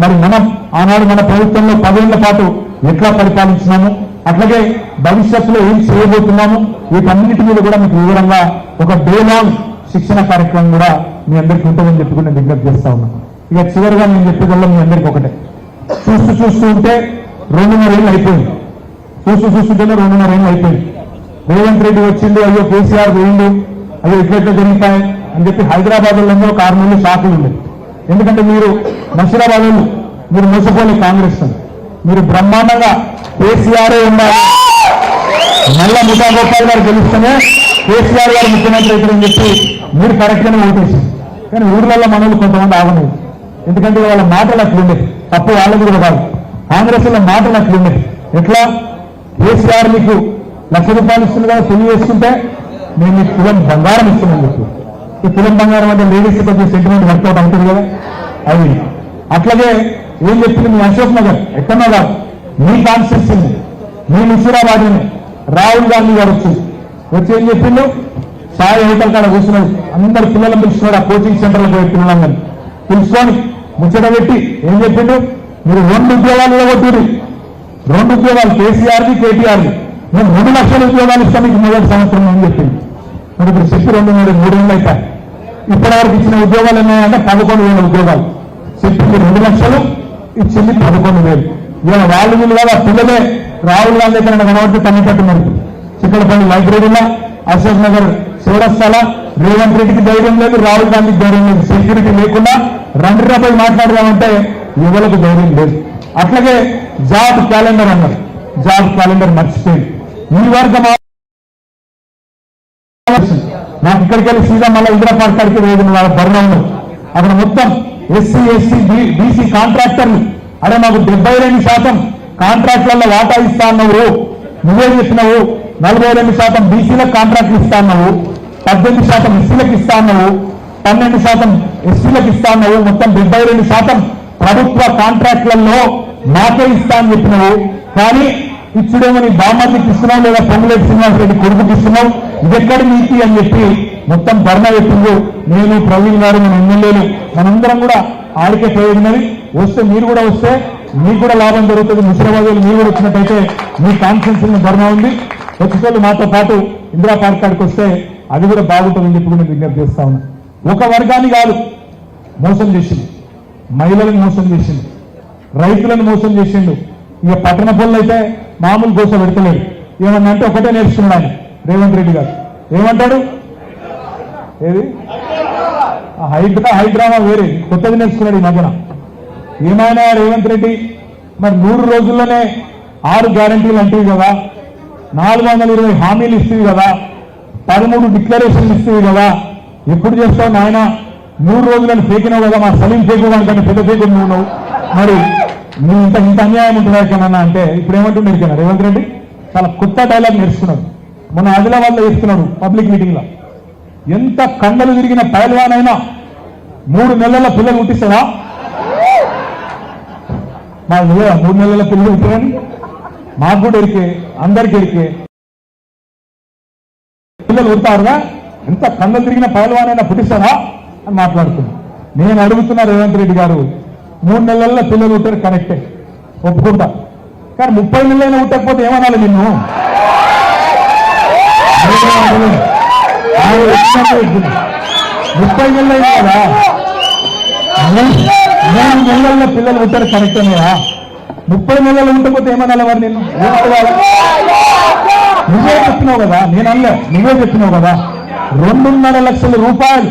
మరి మనం ఆనాడు మన ప్రభుత్వంలో 10 ఏళ్ల పాటు ఎట్లా పరిపాలించినాము, అట్లాగే భవిష్యత్తులో ఏం చేయబోతున్నాము, వీటన్నిటి మీద కూడా మీకు వివరంగా ఒక డే లాంగ్ శిక్షణ కార్యక్రమం కూడా మీ అందరికీ ఉంటుందని చెప్పి నేను విజ్ఞప్తి చేస్తా ఉన్నాను. ఇక చివరిగా నేను చెప్పేదల్లా మీ అందరికీ ఒకటే, చూస్తూ ఉంటే 2.5 ఏళ్ళు అయిపోయింది. చూస్తుంటేనే 2.5 ఏళ్ళు అయిపోయింది. రేవంత్ రెడ్డి వచ్చిండు, అయ్యో కేసీఆర్ పోయిండు, అయ్యో ఇట్లెట్లా జరుగుతాయి అని చెప్పి హైదరాబాద్లో ఒక 6 నెలలు షాకులు ఉండేది. ఎందుకంటే మీరు నషీరాబాద్ మీరు మోసపోలే కాంగ్రెస్, మీరు బ్రహ్మాండంగా కేసీఆర్ ఉండాలి, మళ్ళా 130 గారు గెలుస్తేనే కేసీఆర్ గారు ముఖ్యమంత్రి అవుతారని చెప్పి మీరు కరెక్ట్గానే ఓటేసింది. కానీ ఊర్లలో మనలు కొంతమంది ఆగలేదు. ఎందుకంటే వాళ్ళ మాటలు అట్లుండేది, తప్పు వాళ్ళది కూడా కాదు, కాంగ్రెస్ లో మాటలు అట్లుండేది. ఎట్లా కేసీఆర్ మీకు 1,00,000 రూపాయలు ఇస్తుంది కదా, పెళ్లి చేసుకుంటే నేను మీకు తులం బంగారం ఇస్తున్నాను చెప్పి. ఈ తులం బంగారం అంటే లేడీస్ కొంచెం సెంటిమెంట్ వర్కౌట్ అవుతుంది కదా, అది అట్లాగే ఏం చెప్పింది మీ అశోక్ నగర్ ఎక్కడన్నా కాదు, మీ కాన్స్టిట్యూన్సీ మీ ముషీరాబాద్ని రాహుల్ గాంధీ గారు వచ్చి ఏం చెప్పిండు, సాయి హోటల్ కాడ కూర్చున్నాడు, అందరు పిల్లలను పిలుస్తున్నాడు, ఆ కోచింగ్ సెంటర్లో పోయి పిల్లలను పిలుచుకొని ముచ్చట పెట్టి ఏం చెప్పిండు, మీరు 2 ఉద్యోగాలు ఇవ్వగొట్టుడు, 2 ఉద్యోగాలు కేసీఆర్ది కేటీఆర్ది, నేను 2 లక్షల ఉద్యోగాలు ఇస్తాను మీకు మొదటి సంవత్సరం అని చెప్పింది. మరి ఇప్పుడు చెప్పి 2 ఏళ్ళు అవుతాయి. ఇప్పటివరకు ఇచ్చిన ఉద్యోగాలు ఉన్నాయంటే 11,000 ఉద్యోగాలు. చెప్పింది 2 లక్షలు, ఇచ్చింది 11,000. ఇవాళ వాళ్ళు వీళ్ళు కాదు, ఆ పిల్లలే రాహుల్ గాంధీ ఎక్కడ కనబడితే తన్నిపెట్టున్నారు. చిక్కడపల్లి లైబ్రరీలో, అశోక్ నగర్ చౌరస్తాల రేవంత్ రెడ్డికి ధైర్యం లేదు, రాహుల్ గాంధీకి ధైర్యం లేదు. సెక్యూరిటీ లేకుండా రండిరాపై మాట్లాడదామంటే ఎవరికి ధైర్యం లేదు. అట్లాగే జాబ్ క్యాలెండర్ అన్నారు, జాబ్ క్యాలెండర్ మర్చిపోయింది. ఈ వర్గం నాకు ఇక్కడికి వెళ్ళి సీదా మళ్ళీ ఇందిరా పార్క్ కాడికి వేదిన వాళ్ళ బర్ణంలో అక్కడ మొత్తం ఎస్సీ ఎస్టీ బీసీ కాంట్రాక్టర్లు, అరే మాకు 72% కాంట్రాక్ట్లలో వాటా ఇస్తా అన్నావు, నువ్వే చెప్పినావు. 42% బీసీలకు కాంట్రాక్ట్లు ఇస్తా అన్నావు, 18% ఎస్సీలకు ఇస్తా అన్నావు, 12% ఎస్సీలకు ఇస్తా అన్నావు, మొత్తం 72% ప్రభుత్వ కాంట్రాక్ట్లలో మాకే ఇస్తా అని చెప్పినావు. కానీ ఇచ్చుడేమో నీ బామ్మకి ఇస్తున్నావు, లేదా పొంగులేటి శ్రీనివాసరెడ్డి కొడుకుకి ఇస్తున్నావు, ఇదెక్కడి నీతి అని చెప్పి మొత్తం ధర్నా చెప్పింది. నేను ప్రవీణ్ గారు, మన ఎమ్మెల్యేలు మనందరం కూడా ఆడికే ప్రయోజనది. వస్తే మీరు కూడా వస్తే మీకు కూడా లాభం జరుగుతుంది. ముషిరాబాద్ మీరు కూడా వచ్చినట్టయితే మీ కాన్ఫరెన్స్ ధర్నా ఉంది, వచ్చేటోళ్ళు మాతో పాటు ఇందిరా పార్క్ కాడికి వస్తే అది కూడా బాగుంటుందని చెప్పి నేను విజ్ఞప్తి చేస్తా ఉన్నా. ఒక వర్గాన్ని కాదు మోసం చేసింది, మహిళలను మోసం చేసిండు, రైతులను మోసం చేసిండు. ఇక పట్టణ పనులు అయితే మామూలు గోస పెడతలేడు. ఏమన్నా అంటే ఒకటే నేర్చుకున్నాడు ఆయన రేవంత్ రెడ్డి గారు. ఏమంటాడు, ఏది హైడ్రామా వేరే కొత్తది నేర్చుకున్నాడు ఈ మధ్యన. ఏమైనా రేవంత్ రెడ్డి మరి 100 రోజుల్లోనే 6 గ్యారంటీలు అంటేవి కదా, 420 హామీలు ఇస్తుంది కదా, 13 డిక్లరేషన్లు ఇస్తుంది కదా, ఎప్పుడు చేస్తావు నాయన? 3 రోజులను ఫేకినావు కదా, మా సలీం ఫేకు కానీ పెద్ద ఫేకు నువ్వు. మరి నువ్వు ఇంత అన్యాయం ఉంటుందా ఎక్కడన్నా అంటే ఇప్పుడు ఏమంటుండే ఇక్కడ రేవంత్ రెడ్డి చాలా కొత్త డైలాగ్ నేర్చుకున్నాడు. మన ఆదిలాబాద్లో చేస్తున్నాడు పబ్లిక్ మీటింగ్ లో. ఎంత కండలు తిరిగిన పైల్వానైనా 3 నెలల పిల్లలు పుట్టిస్తాడా? మాకు 3 నెలల పిల్లలు పుట్టారని మాకు కూడా ఎరికే, అందరికి ఎరికే. పిల్లలు పుడతారుగా, ఎంత కండలు తిరిగిన పైల్వానైనా పుట్టిస్తాడా అని మాట్లాడుతున్నాను. నేను అడుగుతున్నా రేవంత్ రెడ్డి గారు, 3 నెలల్లో పిల్లలు ఉంటారు కరెక్టే, ఒప్పుకుంటా. కానీ 30 నెలలైనా ఉండకపోతే ఏమనాలి నిన్ను? 30 నెలలైనా కదా, 3 నెలల్లో పిల్లలు ఉంటారు కరెక్టేనా? 30 నెలలు ఉండకపోతే ఏమనాలి మరి నిన్ను? నువ్వే చెప్పినావు కదా, నేను అనలే, నువ్వే చెప్పినావు కదా. 2.5 లక్షల రూపాయలు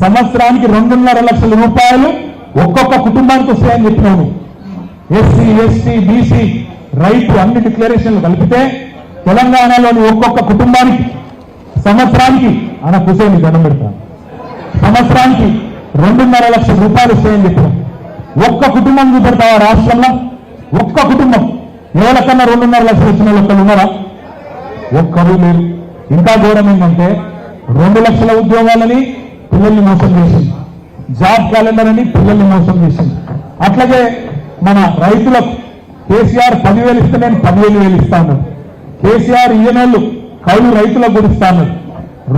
సంవత్సరానికి, 2.5 లక్షల రూపాయలు ఒక్కొక్క కుటుంబానికి వస్తాయని చెప్పినావు. ఎస్సీ ఎస్టీ బీసీ రైతు అన్ని డిక్లరేషన్లు కలిపితే తెలంగాణలోని ఒక్కొక్క కుటుంబానికి సంవత్సరానికి అన్న కుసేని దండం పెడతాను, సంవత్సరానికి 2.5 లక్షల రూపాయలు వస్తాయని చెప్పినాం. ఒక్క కుటుంబం చూపెడతావా రాష్ట్రంలో? ఒక్క కుటుంబం ఎవరికన్నా 2.5 లక్షలు వచ్చిన ఒక్కరు ఉన్నారా? ఒక్కరు లేరు. ఇంకా ఘోరం ఏంటంటే 2 లక్షల ఉద్యోగాలని పిల్లల్ని మోసం చేసింది, జాబ్ క్యాలెండర్ అని పిల్లల్ని మోసం చేసింది. అట్లాగే మన రైతులకు కేసీఆర్ 10,000 ఇస్తే నేను 15,000 ఇస్తా ఉన్నాడు. కేసీఆర్ ఈయనోళ్ళు కౌలు రైతులకు కూడా ఇస్తా అన్నాడు.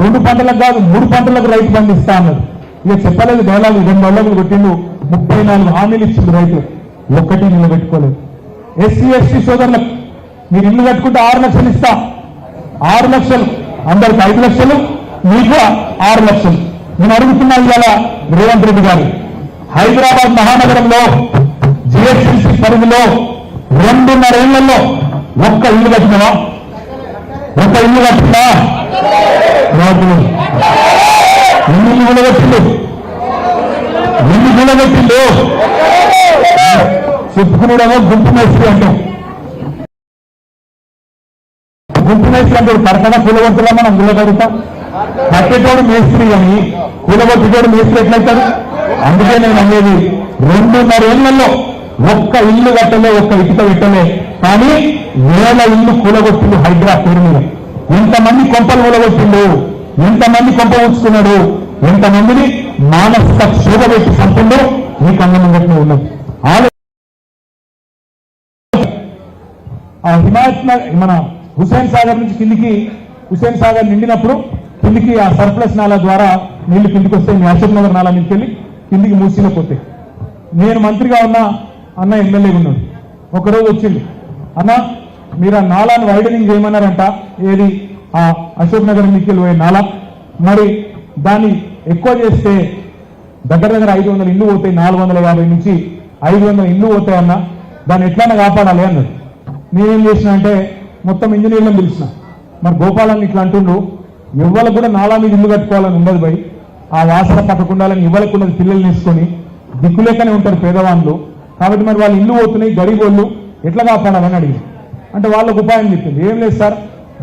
2 పంటలకు కాదు 3 పంటలకు రైతు బంధు ఇస్తా అన్నాడు. ఇక చెప్పలేదు డైలాగ్, 2 డైలాగులు కొట్టిండు, 34 హామీలు ఇచ్చింది రైతులు, ఒక్కటి నిలబెట్టుకోలేదు. ఎస్సీ ఎస్టీ సోదరులకు మీరు ఇల్లు కట్టుకుంటే 6 లక్షలు ఇస్తా, 6 లక్షలు అందరికి 5 లక్షలు, మీకు 6 లక్షలు. నేను అడుగుతున్నా ఇవాళ రేవంత్ రెడ్డి గారు, హైదరాబాద్ మహానగరంలో జిహెచ్ఎంసీ పరిధిలో 2.5 ఏళ్లలో ఒక్క ఇల్లు కట్టినవా? ఒక్క ఇల్లు కట్టినా? ఎన్ని ఇల్లు కూడగట్టిండు? ఎన్ని కూడగట్టిండు? చెప్పుకునేడేమో గుంపు మేస్త్రి అంటాం. గుంపు మేస్త్రి అంటే కడకడా కూలగొడుతున్నా మనం కూలగడుగుతాం. కట్టేటోడు మేస్త్రి అని కూలగొట్టేటోడు మేస్త్రి ఎట్లయితాడు? అందుకే నేను అనేది 2.5 ఏళ్లలో ఒక్క ఇల్లు కట్టలే, ఒక్క ఇటుక పెట్టలే, కానీ వేల ఇల్లు కూలగొట్టిండు హైదరాబాద్ పేరు మీద. ఎంతమంది కొంపలు కూలగొట్టిండు, ఎంతమంది కొంప ఉంచుకున్నాడు, ఎంతమందిని మానసిక క్షోభ పెట్టి చంపిండో మీకు అన్నమంగట్నే ఉన్నది. ఆ హిమాయత్ మన హుస్సేన్ సాగర్ నుంచి కిందికి, హుస్సేన్ సాగర్ నిండినప్పుడు కిందికి ఆ సర్ప్లస్ నాలా ద్వారా నీళ్లు కిందికి వస్తే మీ అశోక్ నగర్ నాలా నుంచి వెళ్ళి కిందికి మూసీలో పోతాయి. నేను మంత్రిగా ఉన్న అన్న ఎమ్మెల్యేగా ఉన్నాడు. ఒకరోజు వచ్చింది, అన్న మీరు ఆ నాలాను వైడనింగ్ చేయమన్నారంట, ఏది ఆ అశోక్ నగర్ నుంచి పోయే నాలా, మరి దాన్ని ఎక్కువ చేస్తే దగ్గర 500 ఇల్లు పోతాయి, 450 నుంచి 500 ఇల్లు పోతాయి అన్న, దాన్ని ఎట్లన్నా కాపాడాలి అన్నాడు. నేనేం చేసిన అంటే మొత్తం ఇంజనీర్లను పిలిచిన. మరి గోపాలని ఇట్లా అంటుండు, ఎవ్వరు కూడా నాలా మీద ఇల్లు కట్టుకోవాలని ఉండదు భయ్, ఆ వాసన పక్కకుండాలని ఇవ్వలకున్నది పిల్లల్ని తీసుకొని దిక్కులేకనే ఉంటారు పేదవాళ్ళు, కాబట్టి మరి వాళ్ళు ఇల్లు పోతున్నాయి, గరీబ్ వాళ్ళు ఎట్లా కాపాడాలని అడిగి అంటే వాళ్ళకు ఉపాయం చెప్పింది. ఏం లేదు సార్,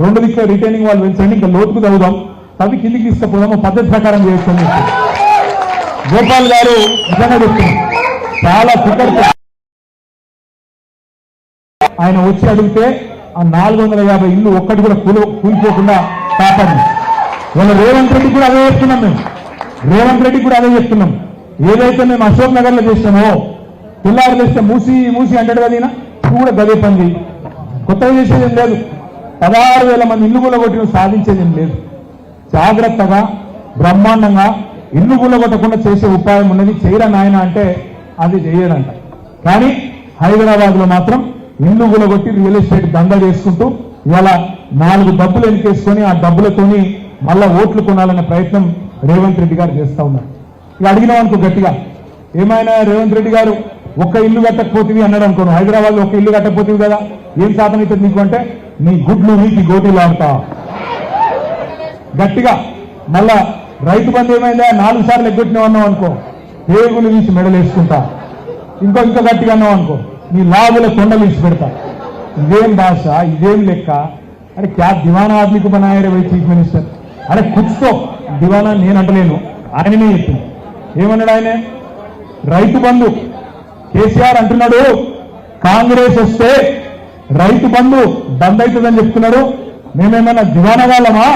2 దిక్కులో రిటైనింగ్ వాళ్ళు పెంచండి, ఇంకా లోతుకు చదువుదాం, తవ్వి కిందికి తీసుకుపోదాము, పద్ధతి ప్రకారం చేయొచ్చు అని చెప్పి గోపాల్ గారు నిజంగా చెప్తున్నారు. చాలా ఫికర్ ఆయన వచ్చి అడిగితే ఆ 450 ఇల్లు ఒక్కటి కూడా కూలిపోకుండా కాపాడింది. వాళ్ళ రేవంత్ రెడ్డి కూడా అదే చెప్తున్నాం, మేము రేవంత్ రెడ్డి కూడా అదే చెప్తున్నాం. ఏదైతే మేము అశోక్ నగర్ లో చేసినామో పిల్లారు చేస్తే మూసి మూసి అంటాడు కదా, నువ్వు కూడా గదే పని, కొత్తగా చేసేది ఏం లేదు. 16,000 మంది ఇల్లు కూలగొట్టిన సాధించేది ఏం లేదు. జాగ్రత్తగా బ్రహ్మాండంగా ఇల్లు కూలగొట్టకుండా చేసే ఉపాయం ఉన్నది. చేయరా నాయన అంటే అది చేయడంట. కానీ హైదరాబాద్ లో మాత్రం ఇల్లు కూలగొట్టి రియల్ ఎస్టేట్ దందా చేసుకుంటూ ఇవాళ 4 డబ్బులు ఎన్నికేసుకొని ఆ డబ్బులతోని మళ్ళా ఓట్లు కొనాలనే ప్రయత్నం రేవంత్ రెడ్డి గారు చేస్తా ఉన్నారు. ఇక అడిగినాం అనుకో గట్టిగా, ఏమైనా రేవంత్ రెడ్డి గారు ఒక్క ఇల్లు కట్టకపోతుంది అన్నాడు అనుకోను, హైదరాబాద్ లో ఒక ఇల్లు కట్టకపోతుంది కదా, ఏం శాతం అవుతుంది నీకు అంటే నీ గుడ్లు నీకు గోటీలు ఆడతా గట్టిగా. మళ్ళా రైతు బంధు ఏమైందా 4 సార్లు ఎగ్గొట్టినావు అన్నావు అనుకో, పేగులు తీసి మెడలు వేసుకుంటా, ఇంకా గట్టిగా అన్నావు అనుకో నీ లాభుల కొండలు తీసి పెడతా. ఇదేం భాష, ఇదేం లెక్క? అరే క్యా దివానా ఆద్మీకు బనాయరే వై చీఫ్ మినిస్టర్. అరే కూర్చో, దివానా నేను అంటలేను, ఆయననే చెప్పింది. ఏమన్నాడు ఆయన? రైతు బంధు కేసీఆర్ అంటున్నాడు కాంగ్రెస్ వస్తే రైతు బంధు బంద్ అవుతుందని చెప్తున్నాడు, మేమేమన్నా దివానగాళ్ళమా,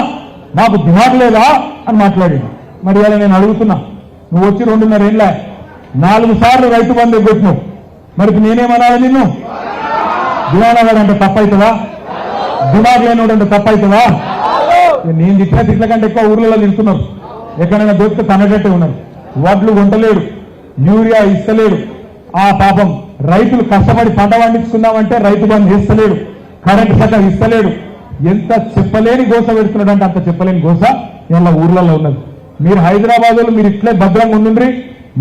మాకు దిమాగ్ లేదా అని మాట్లాడాడు. మరి ఇలా నేను అడుగుతున్నా, నువ్వు వచ్చి 2.5 ఏళ్ళ 4 సార్లు రైతు బంధు ఎగ్గొట్టినావు, మరి నేనేమనాలి నిన్ను? దివానగాడు అంటే తప్పవుతుందా? దిమాగ్ లేనివాడు అంటే తప్పవుతుందా? నేను తిట్టిన తిట్ల కంటే ఎక్కువ ఊర్లలో తింటున్నారు, ఎక్కడైనా దొరికితే తనగట్టే ఉన్నారు. వడ్లు కొంటలేడు, యూరియా ఇస్తలేడు, ఆ పాపం రైతులు కష్టపడి పంట పండించుకుందామంటే రైతు బంధు ఇస్తలేడు, కరెంటు శాఖ ఇస్తలేడు. ఎంత చెప్పలేని గోస పెడుతున్నాడు అంటే అంత చెప్పలేని గోస ఇలా ఊర్లలో ఉన్నది. మీరు హైదరాబాద్ లో మీరు ఇట్లే భద్రంగా ఉండండి,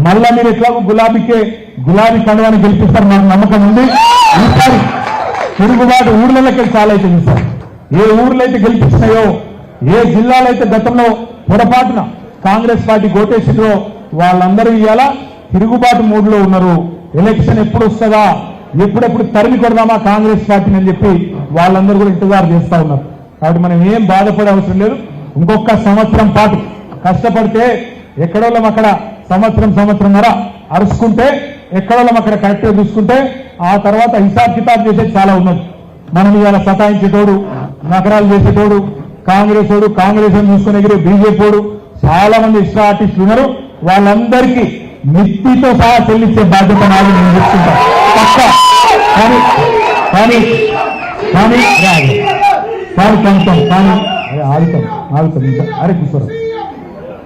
మళ్ళా మీరు ఎట్లాగో గులాబీ కండువాన్ని గెలిపిస్తారు నాకు నమ్మకం ఉంది. ఈసారి తిరుగుబాటు ఊర్లలోకి చాలా అవుతుంది సార్. ఏ ఊర్లో అయితే గెలిపించినాయో, ఏ జిల్లాలో అయితే గతంలో పొరపాటున కాంగ్రెస్ పార్టీ గోటేసిందో వాళ్ళందరూ ఇవాళ తిరుగుబాటు మూడ్లో ఉన్నారు. ఎలక్షన్ ఎప్పుడు వస్తుందా, ఎప్పుడెప్పుడు తరిమి కొడదామా కాంగ్రెస్ పార్టీని అని చెప్పి వాళ్ళందరూ కూడా ఇంతజారు చేస్తా ఉన్నారు. కాబట్టి మనం ఏం బాధపడే అవసరం లేదు. ఇంకొక సంవత్సరం పాటు కష్టపడితే ఎక్కడోళ్ళం అక్కడ సంవత్సరంన్నర అరుచుకుంటే ఎక్కడోళ్ళం అక్కడ కరెక్ట్గా చూసుకుంటే ఆ తర్వాత హిసాబ్ కితాబ్ చేసేది చాలా ఉన్నది. మనం ఇవాళ సతాయించేటోడు, నగరాలు చేసేటోడు కాంగ్రెస్ వాడు, కాంగ్రెస్ అని చూసుకునే బీజేపీ వాడు, చాలా మంది ఇష్ట ఆర్టిస్టులు ఉన్నారు. వాళ్ళందరికీ మిత్తితో సహా చెల్లించే బాధ్యత నాది, నేను చెప్తుంటా పక్క. కానీ ఆగుతాం ఇంకా అరే కూర్చోరా